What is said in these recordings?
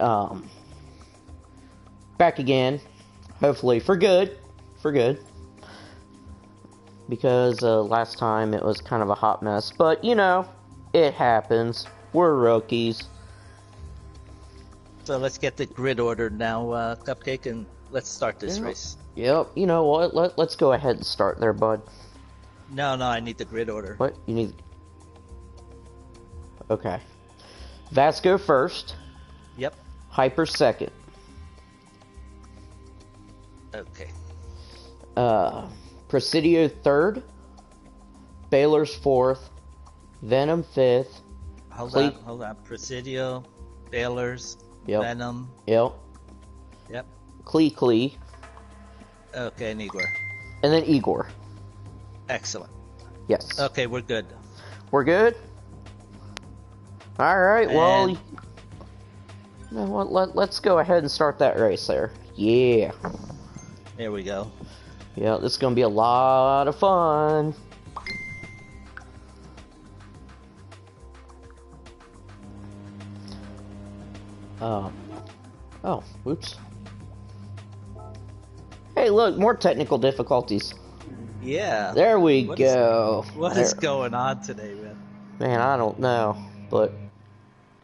Um, back again, hopefully for good, because last time it was kind of a hot mess. But you know, it happens. We're rookies. So let's get the grid ordered now, Cupcake, and let's start this race. Yep. You know what? Let's go ahead and start there, bud. No, I need the grid order. What? You need... Okay. Vasco first. Yep. Hyper second. Okay. Presidio third. Baylor's fourth. Venom fifth. Hold on. Presidio, Baylor's, yep. Venom. Yep. Klee. Okay, and Igor. And then Igor. Excellent. Yes. Okay, we're good. We're good? Alright, well... You know what, let's go ahead and start that race there. Yeah. There we go. Yeah, this is gonna be a lot of fun. Oh, oops. Hey, look, more technical difficulties. Yeah. There we go. What is going on today, man? Man, I don't know, but...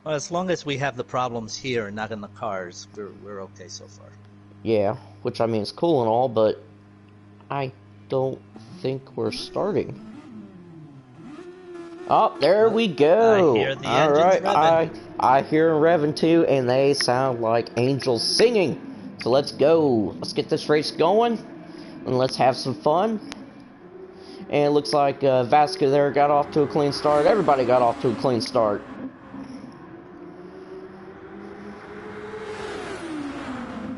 Well, as long as we have the problems here and not in the cars, we're okay so far. Yeah, which I mean is cool and all, but I don't think we're starting. Oh, there we go. I hear the engines revving. I hear them revving too, and they sound like angels singing. So let's go. Let's get this race going, and let's have some fun. And it looks like Vasco there got off to a clean start. Everybody got off to a clean start.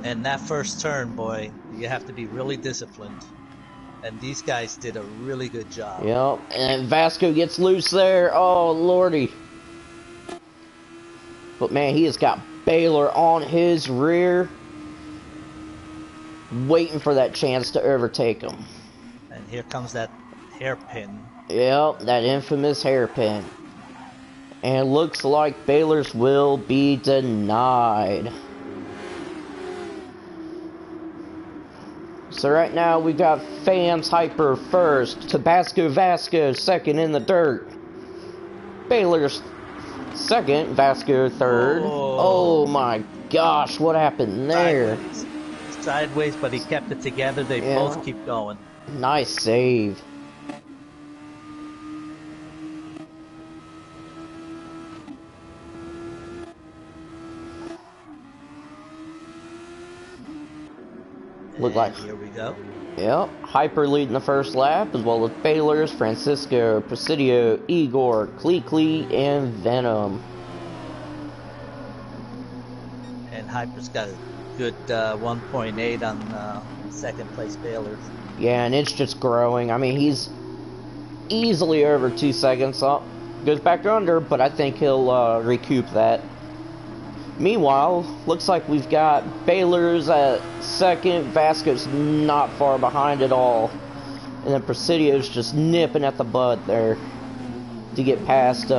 And that first turn, boy, you have to be really disciplined. And these guys did a really good job. Yep, and Vasco gets loose there. Oh, lordy. But man, he has got Baylor on his rear, waiting for that chance to overtake him. And here comes that hairpin. Yep, that infamous hairpin. And looks like Baylor's will be denied. So right now we got Fans Hyper first, Tabasco Vasco second in the dirt. Baylor's second, Vasco third. Oh my gosh, what happened there? Sideways, but he kept it together. They both keep going. Nice save. Look like here we go. Yep, Hyper leading the first lap, as well as Baylor's, Francisco, Presidio, Igor, Klee, and Venom. And Hyper's got a good 1.8 on second place Baylor's. Yeah, and it's just growing. I mean, he's easily over 2 seconds. Up, goes back under, but I think he'll recoup that. Meanwhile, looks like we've got Baylor's at second, Vasco's not far behind at all, and then Presidio's just nipping at the bud there to get past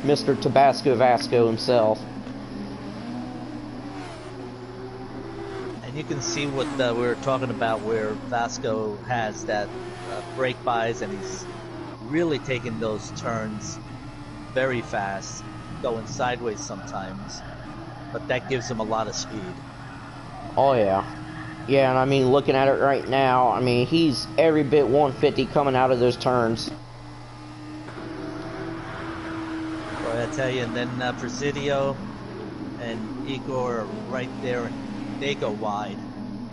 Mr. Tabasco Vasco himself. And you can see what we were talking about, where Vasco has that brake buys, and he's really taking those turns very fast, going sideways sometimes. But that gives him a lot of speed. Oh, yeah. Yeah, and I mean, looking at it right now, I mean, he's every bit 150 coming out of those turns. Boy, I tell you, and then Presidio and Igor are right there, and they go wide.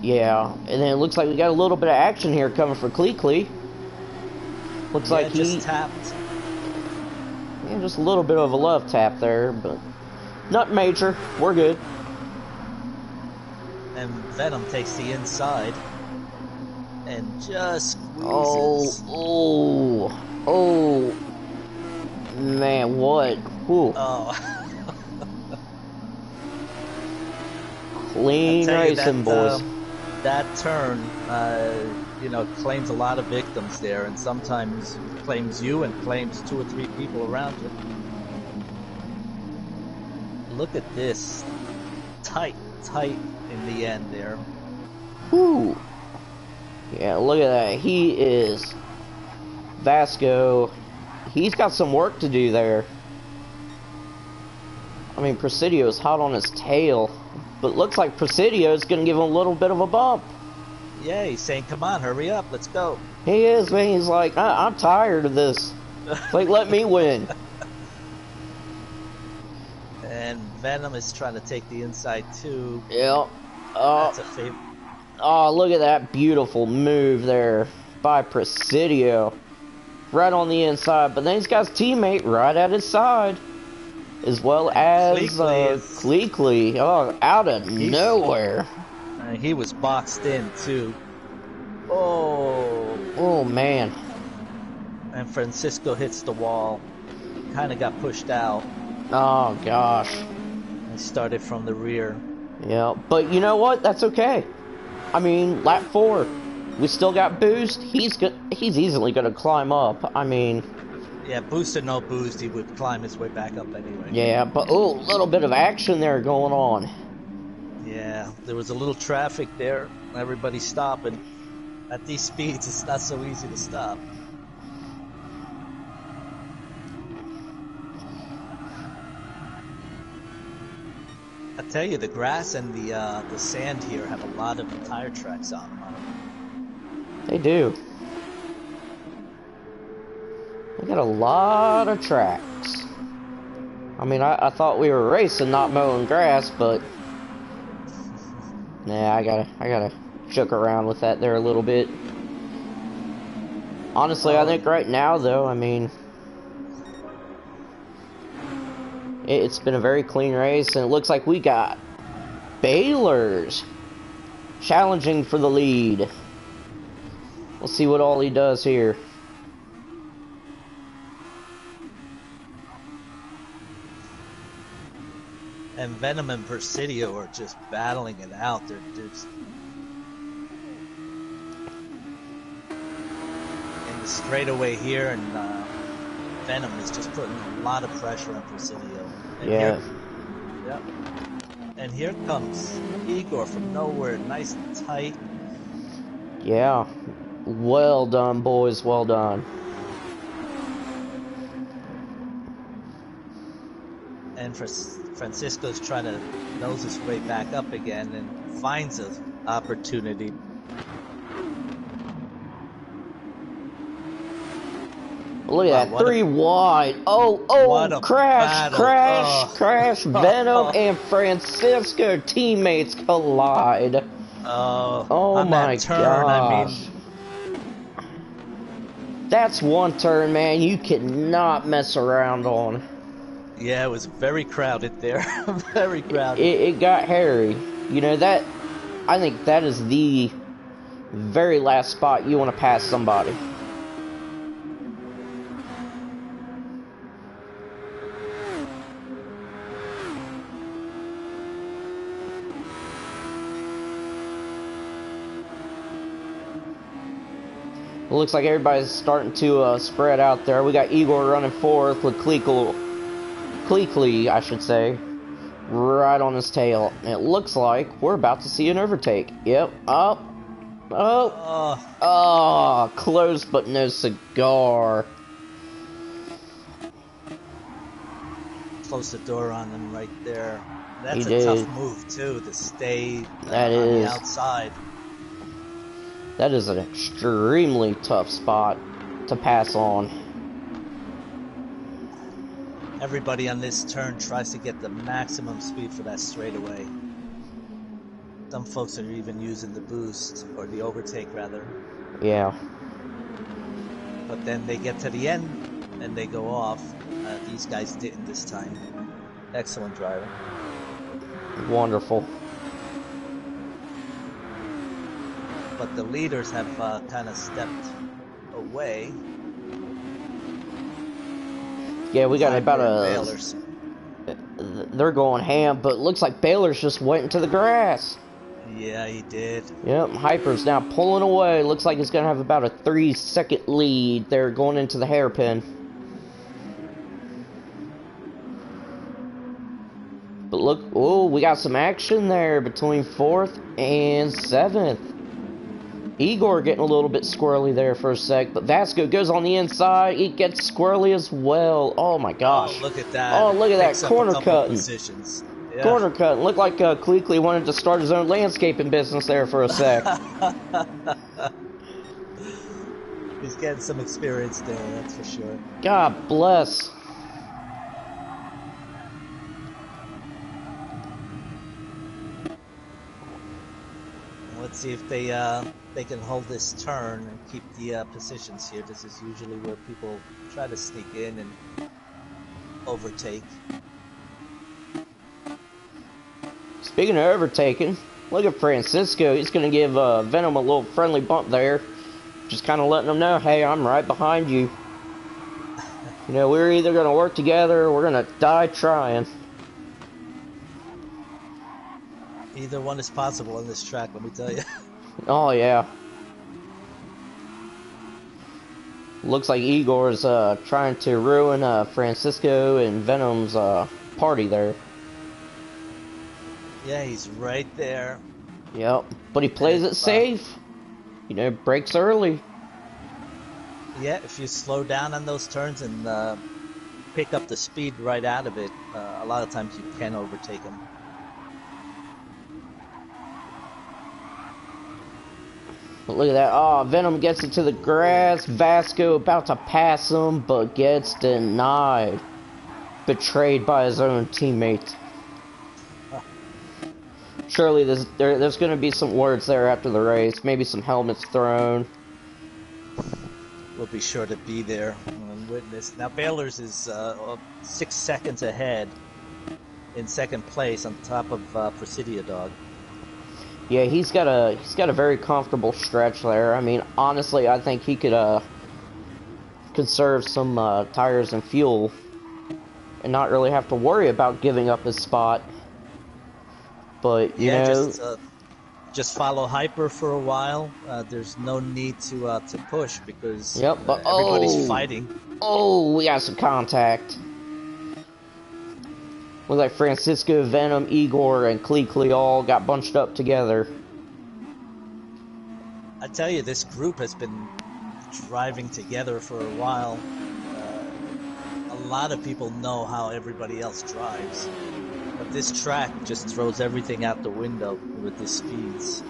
Yeah, and then it looks like we got a little bit of action here coming for Klee. Looks like he just tapped. Yeah, just a little bit of a love tap there, but... not major. We're good. And Venom takes the inside and just squeezes. Oh, man, what? Ooh. Oh. Clean racing, boys. That turn, claims a lot of victims there, and sometimes claims you and claims 2 or 3 people around you. Look at this tight in the end there. Whew. Yeah, look at that. He is Vasco. He's got some work to do there. I mean, Presidio's hot on his tail, but looks like Presidio's gonna give him a little bit of a bump. Yeah, he's saying, "Come on, hurry up, let's go." He is, man. He's like, I'm tired of this. Like, let me win. And Venom is trying to take the inside too. Yep. That's a favorite. Oh, look at that beautiful move there by Presidio. Right on the inside, but then he's got his teammate right at his side. As well as Cleekly. Oh, out of nowhere. He was boxed in too. Oh man. And Francisco hits the wall. Kind of got pushed out. Oh gosh. He started from the rear. Yeah, but you know what? That's okay. I mean, lap 4, we still got boost. He's easily gonna climb up. I mean, yeah, boost or no boost, he would climb his way back up anyway. Yeah, but a little bit of action there going on. Yeah, there was a little traffic there. Everybody stopping. At these speeds, it's not so easy to stop. I tell you, the grass and the sand here have a lot of tire tracks on them. They do. They got a lot of tracks. I mean, I thought we were racing, not mowing grass, but yeah, I gotta joke around with that there a little bit. Honestly, I think right now, though, I mean, it's been a very clean race, and it looks like we got Baylor's challenging for the lead. We'll see what all he does here. And Venom and Presidio are just battling it out. They're just in the straightaway here, and Venom is just putting a lot of pressure on Presidio. And yeah. Yep. And here comes Igor from nowhere, nice and tight. Yeah. Well done, boys. Well done. And Francisco's trying to nose his way back up again and finds an opportunity. Look at that, 3 wide. Oh, crash. Venom and Francisco teammates collide. Oh my gosh. That's one turn, man, you cannot mess around on. Yeah, it was very crowded there. Very crowded. It got hairy. You know, that, I think that is the very last spot you want to pass somebody. It looks like everybody's starting to spread out there. We got Igor running 4th with Cleekly, I should say, right on his tail. And it looks like we're about to see an overtake. Yep. Oh, close but no cigar. Closed the door on them right there. That's He a did. tough move too, to stay That on is. the outside. That is an extremely tough spot to pass on. Everybody on this turn tries to get the maximum speed for that straightaway. Some folks are even using the boost, or the overtake rather. Yeah. But then they get to the end and they go off. These guys didn't this time. Excellent driving. Wonderful. But the leaders have kind of stepped away. Yeah, we got about Baylor's. They're going ham, but it looks like Baylor's just went into the grass. Yeah, he did. Yep, Hyper's now pulling away. Looks like he's going to have about a 3-second lead there going into the hairpin. But But look, oh, we got some action there between 4th and 7th. Igor getting a little bit squirrely there for a sec, but Vasco goes on the inside. He gets squirrely as well. Oh my gosh. Oh, look at that. Oh, look at that Picks up corner a couple cutting. positions. Yeah. Corner cutting. Looked like Cleekly wanted to start his own landscaping business there for a sec. He's getting some experience there, that's for sure. God bless. Let's see if they can hold this turn and keep the positions here. This is usually where people try to sneak in and overtake. Speaking of overtaking, look at Francisco. He's going to give Venom a little friendly bump there. Just kind of letting him know, hey, I'm right behind you. You know, we're either going to work together or we're going to die trying. Either one is possible on this track, let me tell you. Oh, yeah. Looks like Igor's trying to ruin Francisco and Venom's party there. Yeah, he's right there. Yep, but he plays it safe. You know, brakes early. Yeah, if you slow down on those turns and pick up the speed right out of it, a lot of times you can overtake him. But look at that. Oh, Venom gets it to the grass. Vasco about to pass him, but gets denied. Betrayed by his own teammate. Surely there's going to be some words there after the race. Maybe some helmets thrown. We'll be sure to be there and witness. Now Baylor's is 6 seconds ahead in second place on top of Presidio Dog. Yeah, he's got a very comfortable stretch there. I mean, honestly, I think he could conserve some tires and fuel and not really have to worry about giving up his spot. But you know, just follow Hyper for a while. There's no need to push because everybody's fighting. Oh, we got some contact. Looks like Francisco, Venom, Igor, and Cleekly all got bunched up together. I tell you, this group has been driving together for a while. A lot of people know how everybody else drives. But this track just throws everything out the window with the speeds.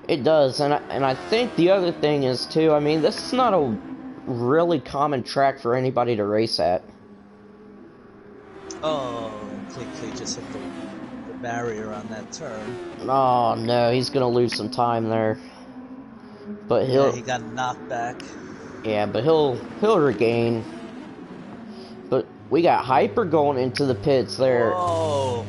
It does, and I think the other thing is, too, I mean, this is not a really common track for anybody to race at. Oh, Cleekly just hit the barrier on that turn. Oh, no, he's going to lose some time there. But he got knocked back. Yeah, but he'll regain. But we got Hyper going into the pits there. Whoa.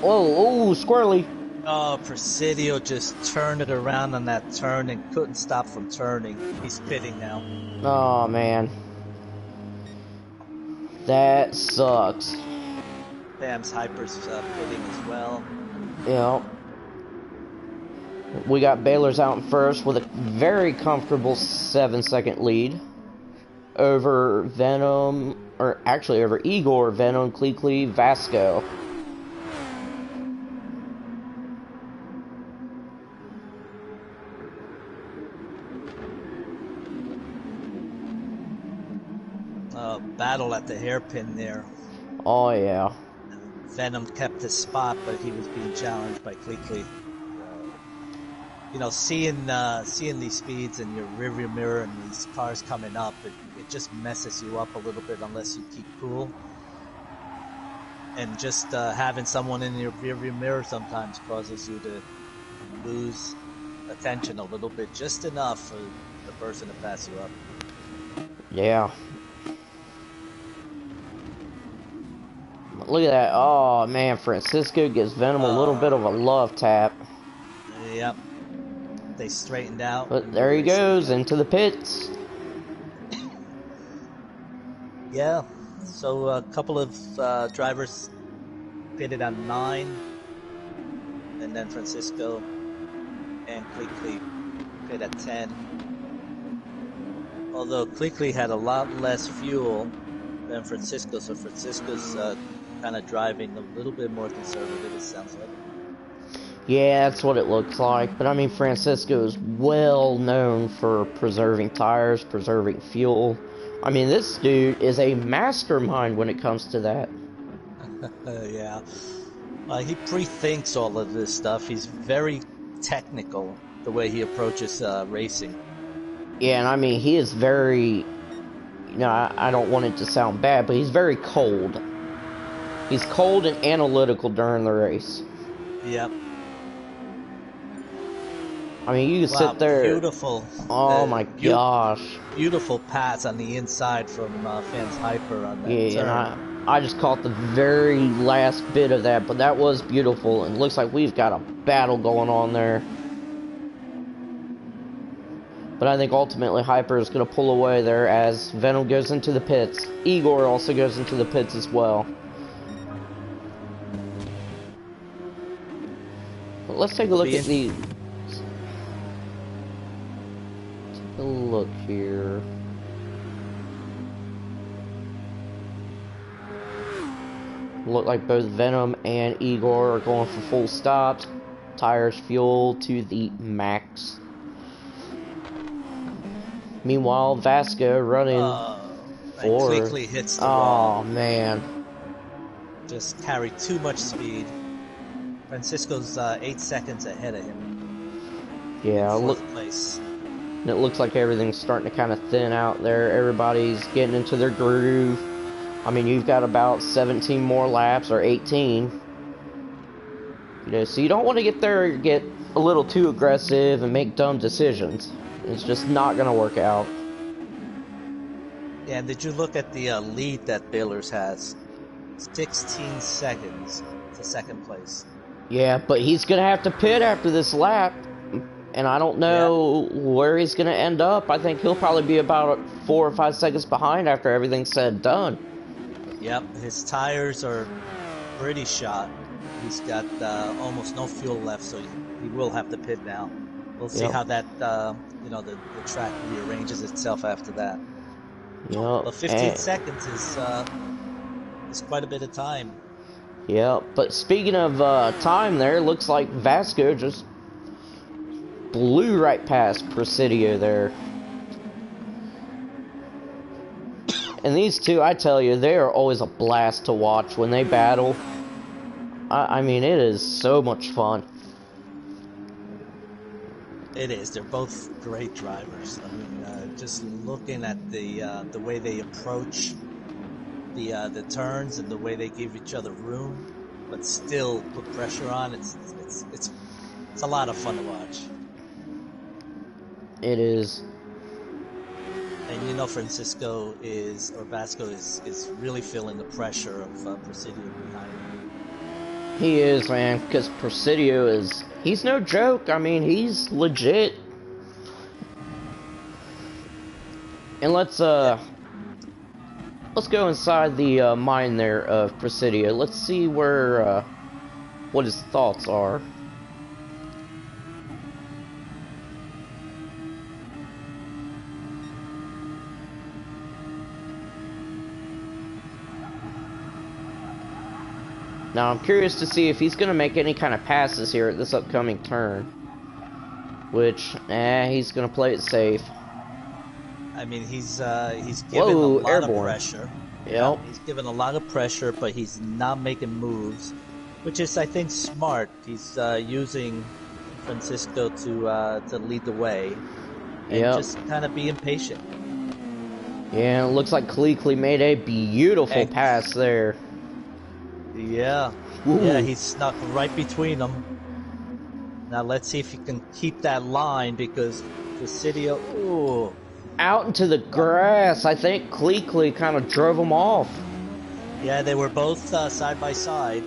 Oh, squirrely. Oh, Presidio just turned it around on that turn and couldn't stop from turning. He's pitting now. Oh, man. That sucks. Bam's Hyper's pitting as well. Yeah. We got Baylor's out in first with a very comfortable 7-second lead over Venom, or actually over Igor, Venom, Cleekly, Vasco. Battle at the hairpin there. Oh, yeah. Venom kept his spot, but he was being challenged by Cleekly. You know, seeing these speeds in your rearview mirror and these cars coming up, it just messes you up a little bit unless you keep cool. And just having someone in your rearview mirror sometimes causes you to lose attention a little bit, just enough for the person to pass you up. Yeah. Look at that. Oh, man, Francisco gives Venom a little bit of a love tap. Yep. They straightened out. But there he goes, into the pits. Yeah. So a couple of drivers pitted on 9. And then Francisco and Cleekly pit at 10. Although Cleekly had a lot less fuel than Francisco, so Francisco's kind of driving a little bit more conservative, it sounds like. Yeah, that's what it looks like. But I mean, Francisco is well known for preserving tires, preserving fuel. I mean, this dude is a mastermind when it comes to that. Yeah. He pre-thinks all of this stuff. He's very technical the way he approaches racing. Yeah, and I mean, he is very, I don't want it to sound bad, but he's very cold. He's cold and analytical during the race. Yep. I mean, you can Wow, sit there. beautiful. Oh my gosh. Beautiful pass on the inside from Fans Hyper on that Yeah, turn. and I just caught the very last bit of that, but that was beautiful. And it looks like we've got a battle going on there. But I think ultimately Hyper is going to pull away there as Venom goes into the pits. Igor also goes into the pits as well. But let's take a look at the... Take a look here. Look like both Venom and Igor are going for full stops. Tires, fuel to the max. Meanwhile, Vasco running for... quickly hits the wall. Oh, man. Just carried too much speed. Francisco's 8 seconds ahead of him. Yeah, Fourth place. And it looks like everything's starting to kind of thin out there. Everybody's getting into their groove. I mean, you've got about 17 more laps, or 18. So you don't want to get there and get a little too aggressive and make dumb decisions. It's just not going to work out. Yeah, and did you look at the lead that Baylor's has? 16 seconds to second place. Yeah, but he's going to have to pit after this lap. And I don't know where he's going to end up. I think he'll probably be about 4 or 5 seconds behind after everything's said and done. Yep, his tires are pretty shot. He's got almost no fuel left, so he will have to pit now. We'll see how that, the track rearranges itself after that. Yep. Well, 15 seconds is quite a bit of time. Yeah, but speaking of time there, looks like Vasco just blew right past Presidio there. And these two, I tell you, they are always a blast to watch when they battle. I mean, it is so much fun. It is. They're both great drivers. I mean, just looking at the way they approach the turns and the way they give each other room, but still put pressure on. It's a lot of fun to watch. It is. And Vasco is really feeling the pressure of Presidio behind him. He is, man, because Presidio he's no joke. I mean, he's legit. And let's go inside the mind there of Presidio. Let's see what his thoughts are. Now, I'm curious to see if he's going to make any kind of passes here at this upcoming turn. Which, he's going to play it safe. I mean, he's given a lot of pressure. Yep. He's given a lot of pressure, but he's not making moves, which is, I think, smart. He's using Francisco to lead the way and just kind of be impatient. Yeah, it looks like Klikli made a beautiful pass there. Yeah. Ooh. Yeah, he snuck right between them. Now let's see if he can keep that line, because Presidio, ooh. Out into the grass. I think Klikli kind of drove him off. Yeah, they were both side by side,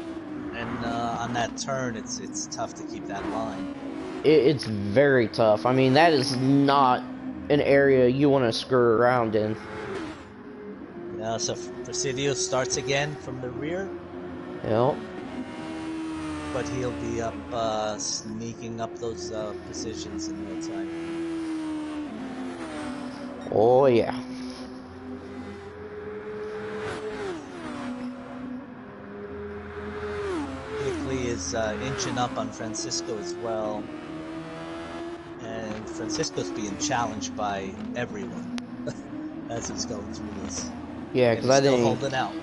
and on that turn, it's tough to keep that line. It's very tough. I mean, that is not an area you want to screw around in. Yeah, so Presidio starts again from the rear. Yep. But he'll be up, sneaking up those positions in no time. Oh, yeah. inching up on Francisco as well. And Francisco's being challenged by everyone as he's going through this. Yeah, because I still think... holding out.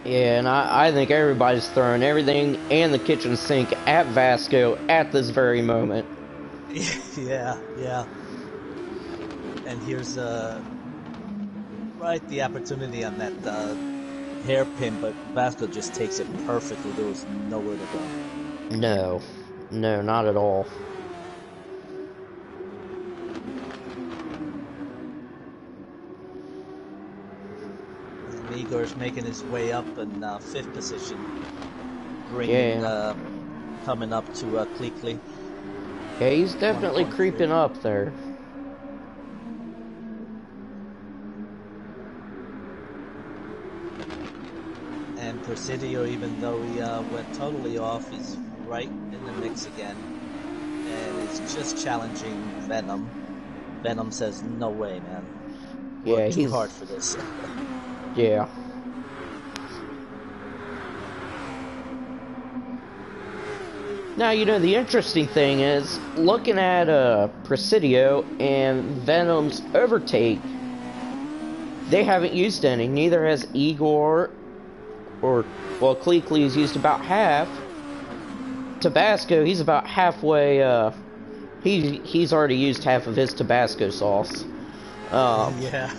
Yeah, and I think everybody's throwing everything and the kitchen sink at Vasco at this very moment. Yeah. And here's right the opportunity on that hairpin, but Vasco just takes it perfectly. There was nowhere to go. No, not at all. Igor's making his way up in 5th position, bringing coming up to Cleekly. Yeah, he's definitely creeping up there. And Presidio, even though he went totally off, he's right in the mix again, and it's just challenging Venom. Venom says, "No way, man. We're too hard for this." Yeah. Now, you know, the interesting thing is, looking at Presidio and Venom's overtake, they haven't used any. Neither has Igor, well, Cleekly's used about half. Tabasco, he's about halfway, he's already used half of his Tabasco sauce. Yeah.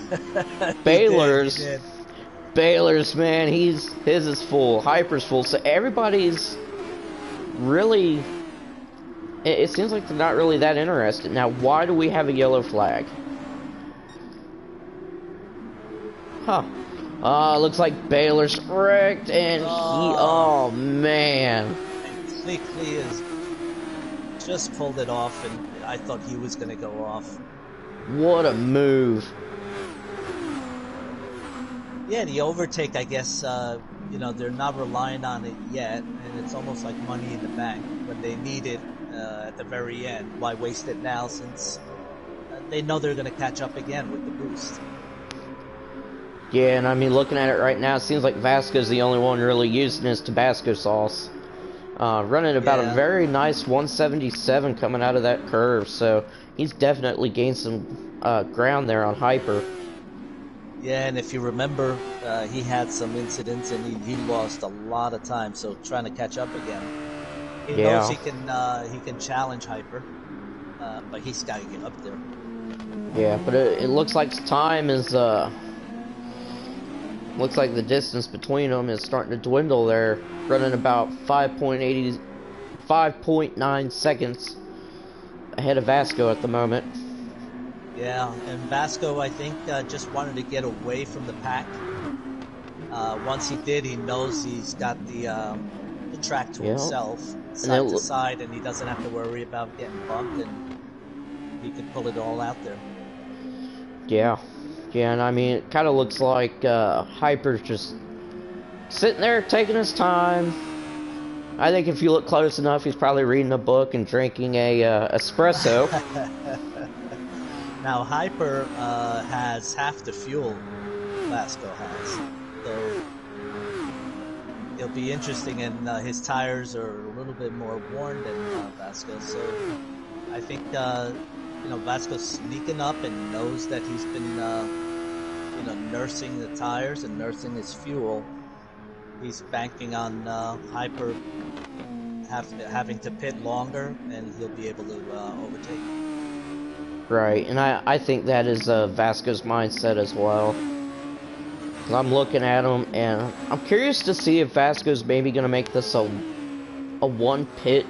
Baylor's, man, his is full. Hyper's full. So everybody's really... It seems like they're not really that interested. Now, why do we have a yellow flag? Huh. Looks like Baylor's wrecked, and oh, man. Cleekly has just pulled it off, and I thought he was going to go off. What a move. Yeah, the overtake, I guess, you know, they're not relying on it yet, and it's almost like money in the bank. When they need it at the very end, why waste it now, since they know they're going to catch up again with the boost. Yeah, and I mean, looking at it right now, it seems like Vasco's the only one really using his Tabasco sauce. Running about a very nice 177 coming out of that curve, so he's definitely gained some ground there on Hyper. Yeah, and if you remember, he had some incidents and he lost a lot of time, so trying to catch up again. He knows he can challenge Hyper, but he's got to get up there. Yeah, but it looks like time is looks like the distance between them is starting to dwindle there, running about 5.9 seconds ahead of Vasco at the moment. Yeah, and Vasco, I think, just wanted to get away from the pack. Once he did, he knows he's got the track to himself, side to side, and he doesn't have to worry about getting bumped, and he can pull it all out there. Yeah, and I mean, it kind of looks like Hyper's just sitting there taking his time. I think if you look close enough, he's probably reading a book and drinking a espresso. Now, Hyper has half the fuel Vasco has, so it'll be interesting, and his tires are a little bit more worn than Vasco, so I think, you know, Vasco's sneaking up and knows that he's been, you know, nursing the tires and nursing his fuel. He's banking on Hyper having to pit longer, and he'll be able to overtake. Right, and I think that is Vasco's mindset as well. I'm looking at him, and I'm curious to see if Vasco's maybe going to make this a one-pit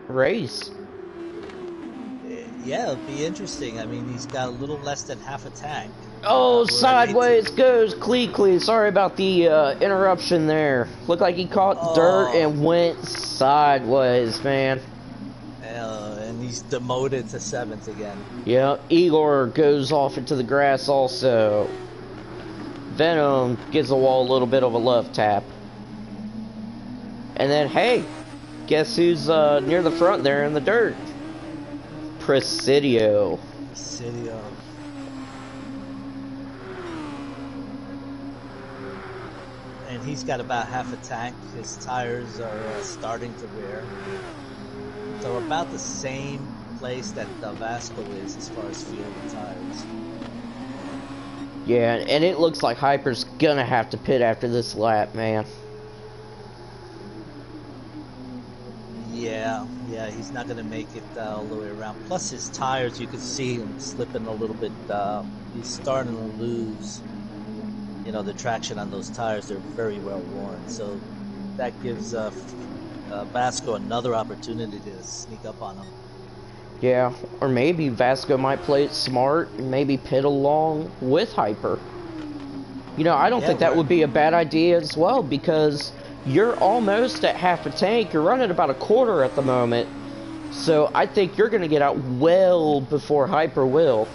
race. Yeah, it'll be interesting. I mean, he's got a little less than half a tank. Oh, sideways goes Cleekly. Sorry about the interruption there. Looked like he caught dirt and went sideways, man. And he's demoted to 7th again. Yeah, Igor goes off into the grass also. Venom gives the wall a little bit of a love tap. And then, hey, guess who's near the front there in the dirt? Presidio. and he's got about half a tank. His tires are starting to wear. So about the same place that Vasco is as far as fuel and tires. Yeah, and it looks like Hyper's gonna have to pit after this lap, man. Yeah, he's not gonna make it all the way around. Plus his tires, you can see him slipping a little bit. He's starting to lose, you know, the traction on those tires. They're very well worn, so that gives Vasco another opportunity to sneak up on him. Yeah, or maybe Vasco might play it smart and maybe pit along with Hyper. You know, I don't think that would be a bad idea as well, because you're almost at half a tank. You're running about a quarter at the moment. So I think you're going to get out well before Hyper will.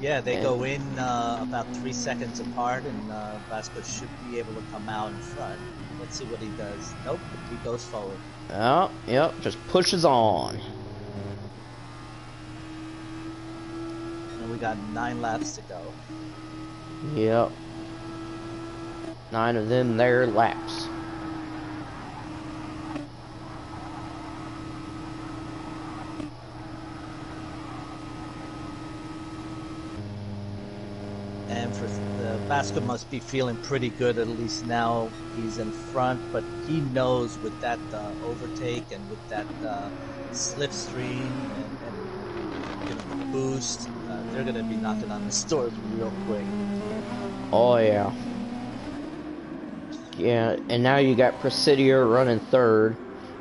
Yeah, they go in about 3 seconds apart, and Vasco should be able to come out in front. Let's see what he does. Nope, he goes forward. Oh, yep, just pushes on. And we got 9 laps to go. Yep. 9 of them there laps. And for the Vasco must be feeling pretty good, at least now he's in front, but he knows with that overtake and with that slipstream and you know, boost, they're going to be knocking on the doors real quick. Oh, yeah. Yeah, and now you got Presidio running 3rd,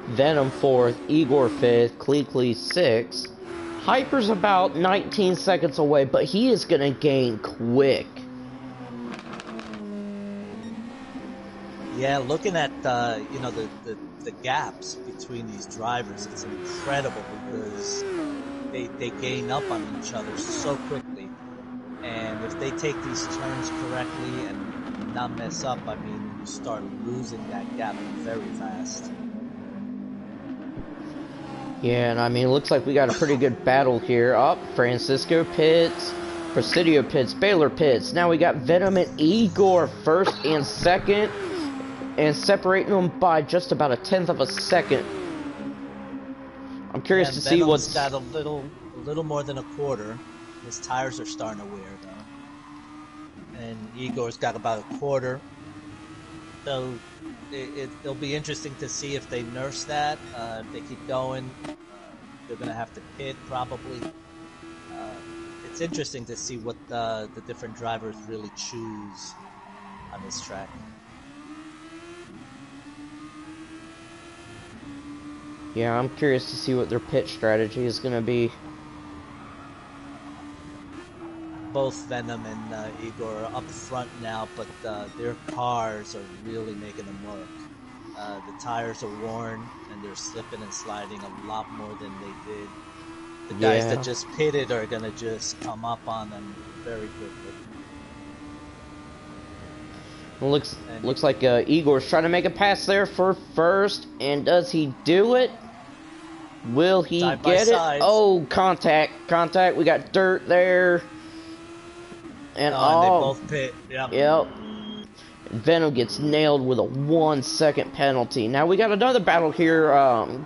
Venom 4th, Igor 5th, Cleekly 6th. Hyper's about 19 seconds away, but he is going to gain quick. Yeah, looking at you know, the gaps between these drivers, it's incredible because they gain up on each other so quickly. And if they take these turns correctly and not mess up, I mean, you start losing that gap very fast. Yeah, and I mean, it looks like we got a pretty good battle here. Up, Francisco pits, Presidio pits, Baylor pits. Now we got Venom and Igor 1st and 2nd, and separating them by just about 1/10 of a second. I'm curious to see what's got a little more than a quarter. His tires are starting to wear though, and Igor's got about a quarter. So it'll be interesting to see if they nurse that. If they keep going, they're going to have to pit probably. It's interesting to see what the different drivers really choose on this track. Yeah, I'm curious to see what their pit strategy is going to be. Both Venom and Igor are up front now, but their cars are really making them work. The tires are worn, and they're slipping and sliding a lot more than they did. The guys that just pitted are going to just come up on them very quickly. Well, looks like Igor's trying to make a pass there for 1st, and does he do it? Will he get it? Oh, contact. We got dirt there. And they both pit. Yep. Venom gets nailed with a 1 second penalty. Now we got another battle here.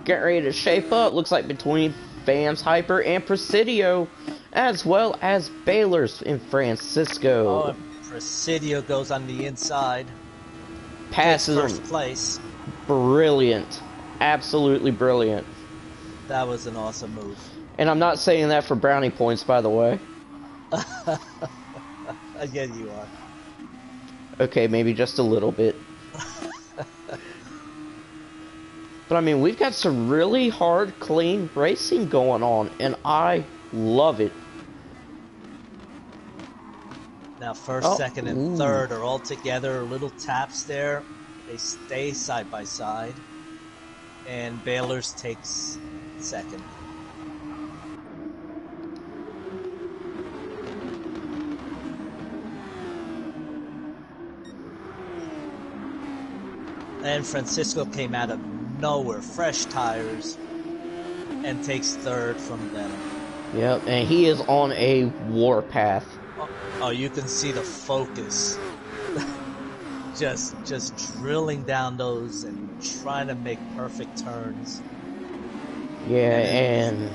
Get ready to shape up. Looks like between Vams, Hyper, and Presidio, as well as Baylor's in Francisco. Oh, and Presidio goes on the inside. Passes first place. Brilliant. Absolutely brilliant. That was an awesome move. And I'm not saying that for brownie points, by the way. Again, you are. Okay, maybe just a little bit. But I mean, we've got some really hard, clean racing going on, and I love it. Now, 1st, 2nd, and 3rd are all together. Little taps there. They stay side by side. And Baylor's takes 2nd. And Francisco came out of nowhere, fresh tires, and takes 3rd from them. Yep, and he is on a warpath. Oh, you can see the focus. just drilling down those and trying to make perfect turns. Yeah, and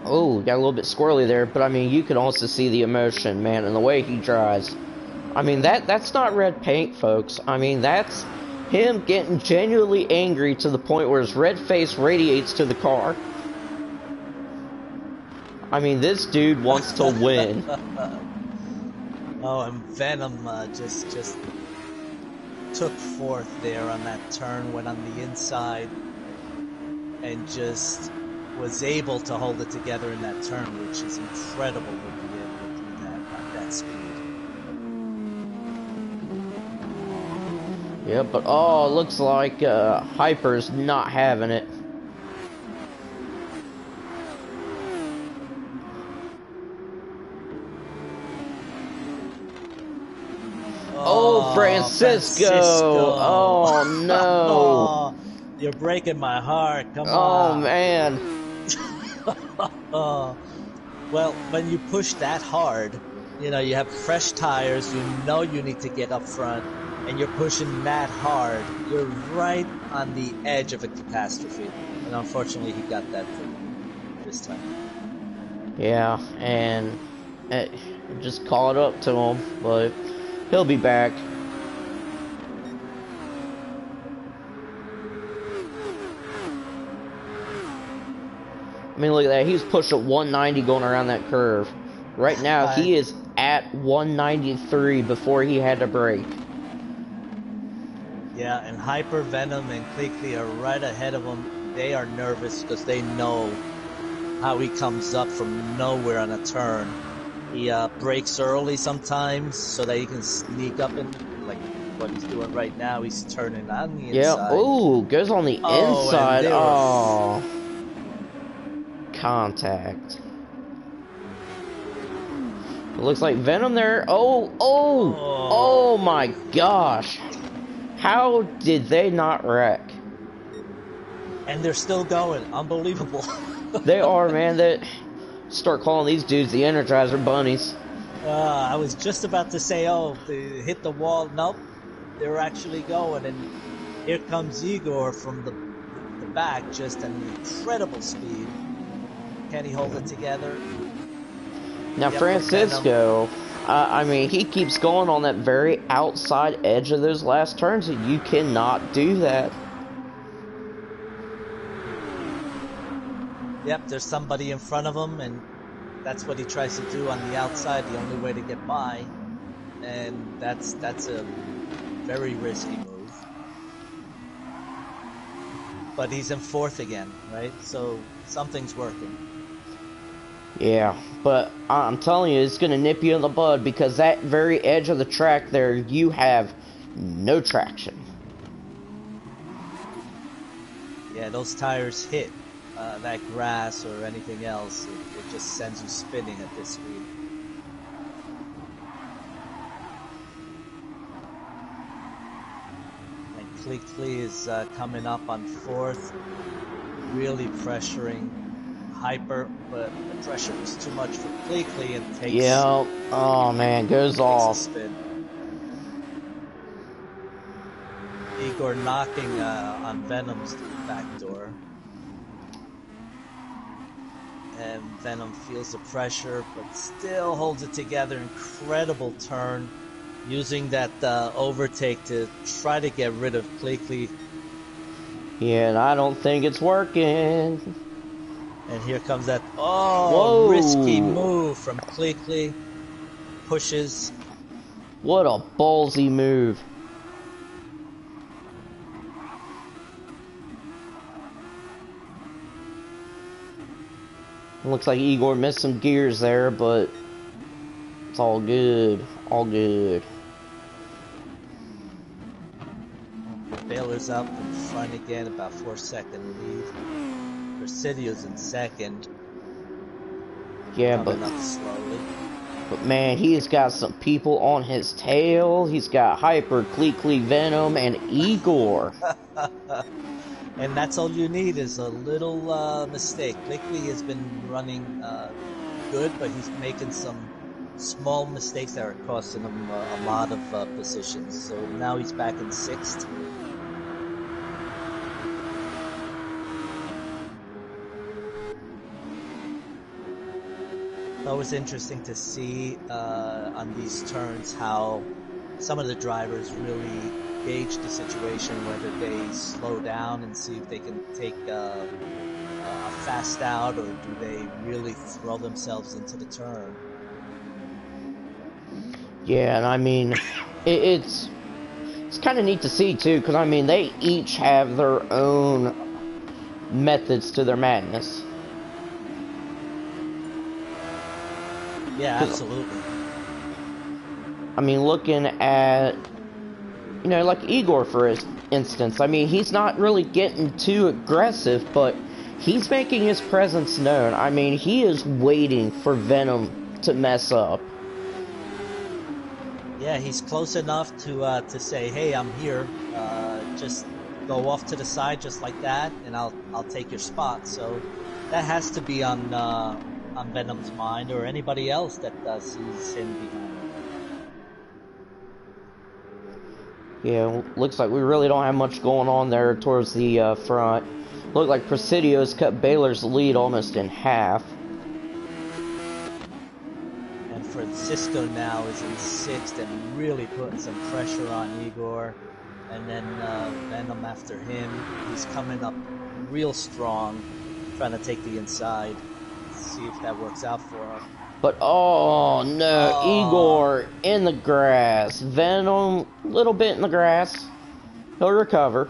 oh, got a little bit squirrely there, but I mean, you can also see the emotion, man, and the way he drives. I mean, that's not red paint, folks. I mean, that's him getting genuinely angry to the point where his red face radiates to the car. I mean, this dude wants to win. Oh, and Venom just took fourth there on that turn, went on the inside, and just was able to hold it together in that turn, which is incredible to be able to do that at that speed. Yeah, but oh, it looks like Hyper's not having it. Oh, Francisco! Oh, no! Oh, you're breaking my heart. Come on. Oh, man. Oh. Well, when you push that hard, you know, you have fresh tires, you know you need to get up front, and you're pushing that hard, you're right on the edge of a catastrophe. And unfortunately, he got that thing this time. Yeah, and it just caught up to him, but he'll be back. I mean, look at that. He was pushed at 190 going around that curve. Right now, he is at 193 before he had to brake. Yeah, and Hyper, Venom, and Cleekly are right ahead of him. They are nervous because they know how he comes up from nowhere on a turn. He brakes early sometimes so that he can sneak up and like what he's doing right now. He's turning on the inside. Yeah, ooh, goes on the inside. Oh, contact. It looks like Venom there. Oh my gosh. How did they not wreck? And they're still going. Unbelievable. They are, man. They start calling these dudes the Energizer Bunnies. I was just about to say, oh, they hit the wall. Nope. They were actually going. And here comes Igor from the back, just an incredible speed. Can he hold it together? Now, Francisco, I mean, he keeps going on that very outside edge of those last turns, and you cannot do that. Yep, there's somebody in front of him, and that's what he tries to do on the outside, the only way to get by. And that's a very risky move. But he's in fourth again, right? So something's working. Yeah, but I'm telling you, it's going to nip you in the bud, because that very edge of the track there, you have no traction. Yeah, those tires hit that grass or anything else, it just sends you spinning at this speed. And Cleekly is coming up on fourth, really pressuring Hyper, but the pressure was too much for Cleekly and takes. Yeah. Oh man, goes off. Spin. Igor knocking on Venom's back door, and Venom feels the pressure, but still holds it together. Incredible turn, using that overtake to try to get rid of Cleekly. Yeah, and I don't think it's working. And here comes that, risky move from Cleekly. Pushes. What a ballsy move. Looks like Igor missed some gears there, but it's all good. All good. Baylor's up in front again, about 4-second lead. Presidio's in second. Yeah, coming up slowly. But man, he's got some people on his tail. He's got Hyper, Cleekly, Venom, and Igor. And that's all you need is a little mistake. Cleekly has been running good, but he's making some small mistakes that are costing him a lot of positions. So now he's back in 6th. It was interesting to see on these turns how some of the drivers really gauge the situation, whether they slow down and see if they can take a fast out, or do they really throw themselves into the turn. Yeah, and I mean, it's kind of neat to see too, because I mean, they each have their own methods to their madness. Yeah, absolutely. I mean, looking at, you know, like Igor, for instance, I mean, he's not really getting too aggressive, but he's making his presence known. I mean, he is waiting for Venom to mess up. Yeah, he's close enough to say, "Hey, I'm here. Just go off to the side, just like that, and I'll take your spot." So that has to be on Venom's mind, or anybody else that sees him behind. Yeah, looks like we really don't have much going on there towards the front. Look like Presidio's cut Baylor's lead almost in half. And Francisco now is in 6th and really putting some pressure on Igor. And then Venom after him. He's coming up real strong, trying to take the inside. See if that works out for him. But oh no, Igor in the grass. Venom, little bit in the grass. He'll recover.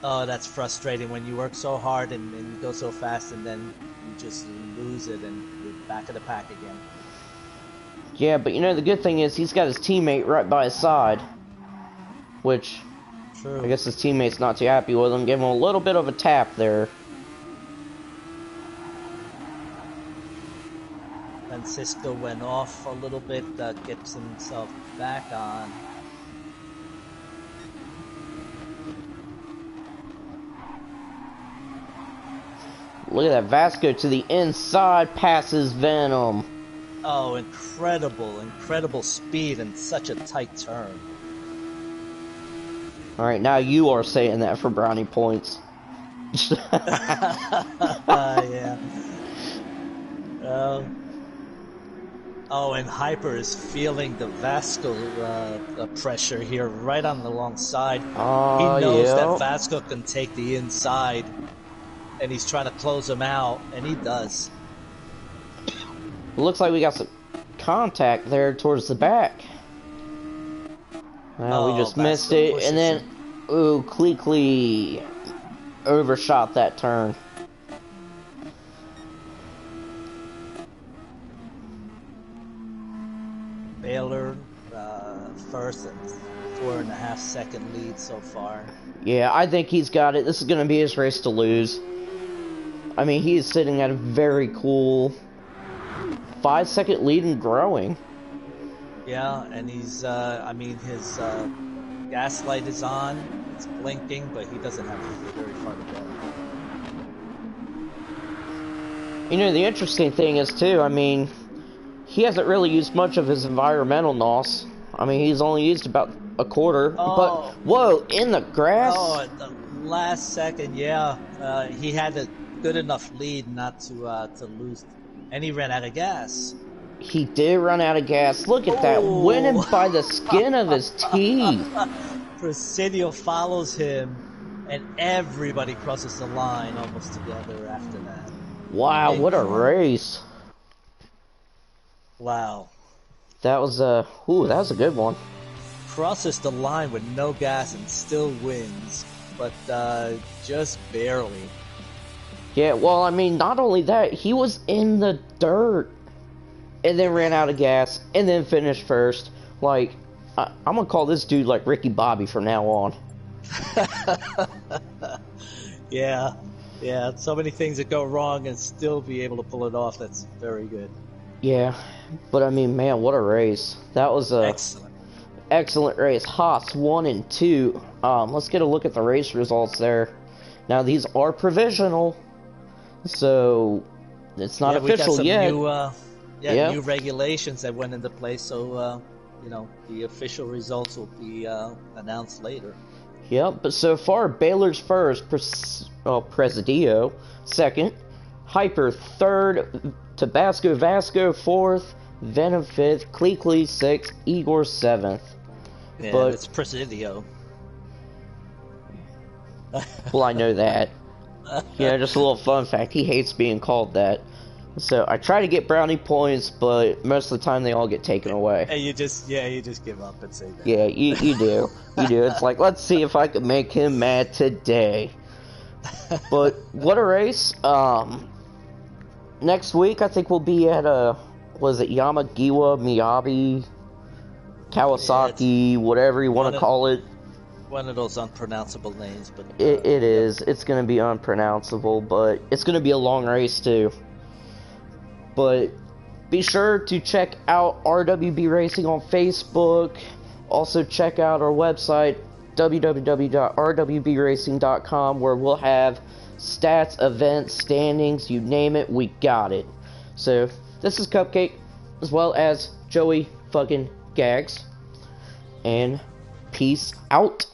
Oh, that's frustrating when you work so hard and you go so fast, and then you just lose it and you're back of the pack again. Yeah, but you know, the good thing is he's got his teammate right by his side. Which, true. I guess his teammate's not too happy with him. Give him a little bit of a tap there. Francisco went off a little bit, gets himself back on. Look at that, Vasco to the inside, passes Venom. Oh, incredible speed and such a tight turn. Alright, now you are saying that for brownie points. Yeah. Oh, and Hyper is feeling the Vasco pressure here right on the long side. He knows that Vasco can take the inside, and he's trying to close him out, and he does. Looks like we got some contact there towards the back. Well, we just missed it, and then, ooh, Klee overshot that turn. Baylor, first and 4.5 second lead so far. Yeah, I think he's got it. This is going to be his race to lose. I mean, he is sitting at a very cool 5-second lead and growing. Yeah, and he's, I mean, his gas light is on, it's blinking, but he doesn't have very far to go. You know, the interesting thing is, too, I mean, he hasn't really used much of his environmental NOS. I mean, he's only used about a quarter. But, whoa, in the grass? Oh, at the last second, yeah. He had a good enough lead not to lose, and he ran out of gas. He did run out of gas. Look at that, winning by the skin of his teeth. Presidio follows him, and everybody crosses the line almost together after that. Wow, what a race. Wow. That was that was a good one. Crosses the line with no gas and still wins, but just barely. Yeah, well, I mean, not only that, he was in the dirt, and then ran out of gas, and then finished first. Like, I'm gonna call this dude like Ricky Bobby from now on. Yeah, so many things that go wrong and still be able to pull it off. That's very good. Yeah, but I mean, man, what a race. That was a excellent race. Haas 1 and 2. Let's get a look at the race results there. Now, these are provisional, so It's not yeah, we got official some yet. new, Yeah. new regulations that went into place. So, the official results will be announced later. Yep, but so far, Baylor's first, Presidio second, Hyper third, Tabasco Vasco fourth, Venom fifth, Cleekly sixth, Igor seventh. Yeah, But- it's Presidio. Well, I know that. Just a little fun fact, he hates being called that. So I try to get brownie points, but most of the time they all get taken away. And you just give up and say that. Yeah, you do. You do. It's like, let's see if I can make him mad today. But what a race. Next week I think we'll be at Yamagiwa, Miyabi, Kawasaki, whatever you want to call it. One of those unpronounceable names, but It is. It's going to be unpronounceable, but it's going to be a long race too. But be sure to check out RWB Racing on Facebook. Also check out our website, www.rwbracing.com, where we'll have stats, events, standings, you name it, we got it. So, this is Cupcake, as well as Joey fucking Gags. And peace out.